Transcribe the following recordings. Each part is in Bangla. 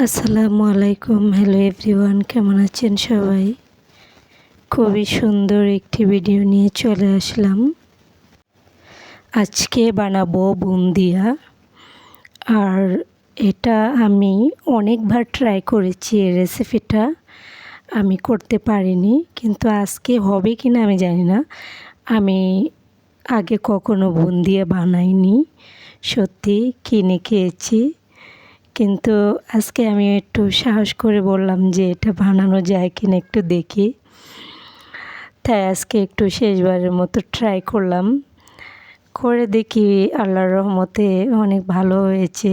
আসসালামু আলাইকুম। হ্যালো এভরিওয়ান, কেমন আছেন সবাই? খুবই সুন্দর একটি ভিডিও নিয়ে চলে আসলাম। আজকে বানাবো বুন্দিয়া। আর এটা আমি অনেকবার ট্রাই করেছি, এই রেসিপিটা আমি করতে পারিনি, কিন্তু আজকে হবে কি না আমি জানি না। আমি আগে কখনো বুন্দিয়া বানাইনি, সত্যি কিনে খেয়েছি, কিন্তু আজকে আমি একটু সাহস করে বললাম যে এটা বানানো যায় কিনা একটু দেখি। তাই আজকে একটু শেষবারের মতো ট্রাই করলাম, করে দেখি আল্লাহর রহমতে অনেক ভালো হয়েছে,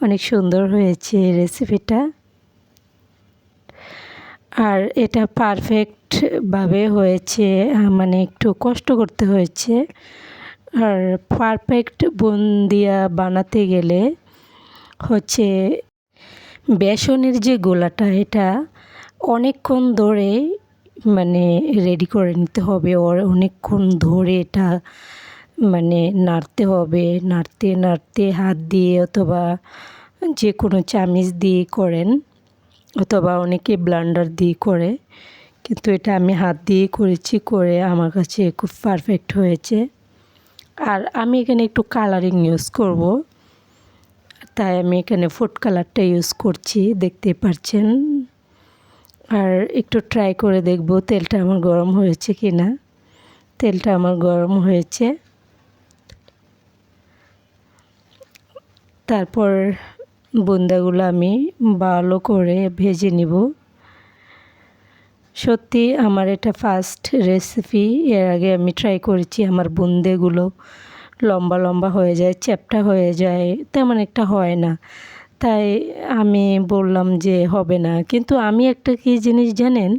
অনেক সুন্দর হয়েছে রেসিপিটা। আর এটা পারফেক্টভাবে হয়েছে, মানে একটু কষ্ট করতে হয়েছে। আর পারফেক্ট বুন্দিয়া বানাতে গেলে হচ্ছে বেসনের যে গোলাটা, এটা অনেকক্ষণ ধরে মানে রেডি করে নিতে হবে। অনেকক্ষণ ধরে এটা মানে নাড়তে হবে, নাড়তে নাড়তে হাত দিয়ে অথবা যে কোনো চামিচ দিয়ে করেন, অথবা অনেকে ব্লেন্ডার দিয়ে করে, কিন্তু এটা আমি হাত দিয়ে করেছি, করে আমার কাছে খুব পারফেক্ট হয়েছে। আর আমি এখানে একটু কালারিং ইউজ করব, তাই আমি এখানে ফুড কালারটা ইউজ করছি, দেখতে পাচ্ছেন। আর একটু ট্রাই করে দেখব তেলটা আমার গরম হয়েছে কি না। তেলটা আমার গরম হয়েছে। তারপর বুন্দাগুলো আমি ভালো করে ভেজে নিব। সত্যি আমার এটা ফার্স্ট রেসিপি, এর আগে আমি ট্রাই করেছি, আমার বুন্দেগুলো লম্বা লম্বা হয়ে যায়, চ্যাপ্টা হয়ে যায়, তেমন একটা হয় না। তাই আমি বললাম যে হবে না। কিন্তু আমি একটা কী জিনিস জানেন,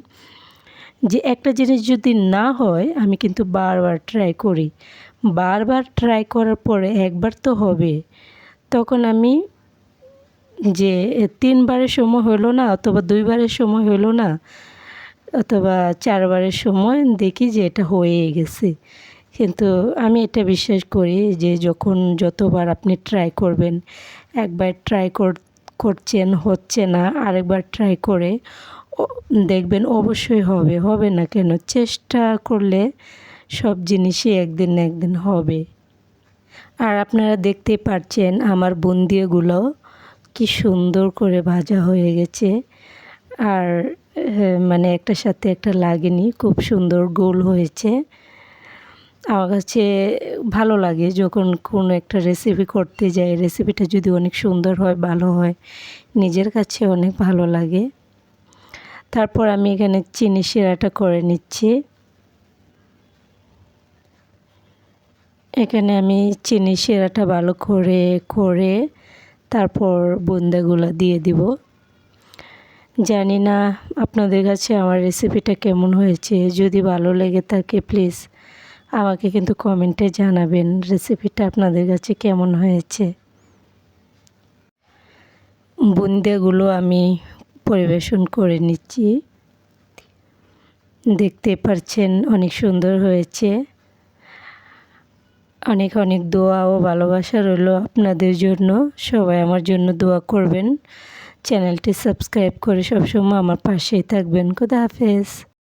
যে একটা জিনিস যদি না হয় আমি কিন্তু বারবার ট্রাই করি। বারবার ট্রাই করার পরে একবার তো হবে, তখন আমি যে 3 বারের সময় হলো না, অথবা 2 বারের সময় হলো না, অথবা 4 বারের সময় দেখি যে এটা হয়ে গেছে। কিন্তু আমি এটা বিশ্বাস করি যে যতবার আপনি ট্রাই করবেন, একবার ট্রাই করছেন হচ্ছে না, আরেকবার ট্রাই করে দেখবেন অবশ্যই হবে। হবে না কেন? চেষ্টা করলে সব জিনিসই একদিন না একদিন হবে। আর আপনারা দেখতেই পাচ্ছেন আমার বুন্দিয়াগুলো কি সুন্দর করে ভাজা হয়ে গেছে। আর মানে একটার সাথে একটা লাগেনি, খুব সুন্দর গোল হয়েছে। আমার কাছে ভালো লাগে যখন কোনো একটা রেসিপি করতে যাই, রেসিপিটা যদি অনেক সুন্দর হয়, ভালো হয়, নিজের কাছে অনেক ভালো লাগে। তারপর আমি এখানে চিনি শিরাটা করে নিচ্ছি। এখানে আমি চিনি শিরাটা ভালো করে তারপর বুন্দাগুলো দিয়ে দিব। জানি না আপনাদের কাছে আমার রেসিপিটা কেমন হয়েছে। যদি ভালো লেগে থাকে প্লিজ আমাকে কিন্তু কমেন্টে জানাবেন রেসিপিটা আপনাদের কাছে কেমন হয়েছে। বুন্দিয়াগুলো আমি পরিবেশন করে নিচ্ছি, দেখতে পাচ্ছেন অনেক সুন্দর হয়েছে। অনেক অনেক দোয়া ও ভালোবাসা রইল আপনাদের জন্য। সবাই আমার জন্য দোয়া করবেন, চ্যানেলটি সাবস্ক্রাইব করে সবসময় আমার পাশেই থাকবেন। খোদা হাফেজ।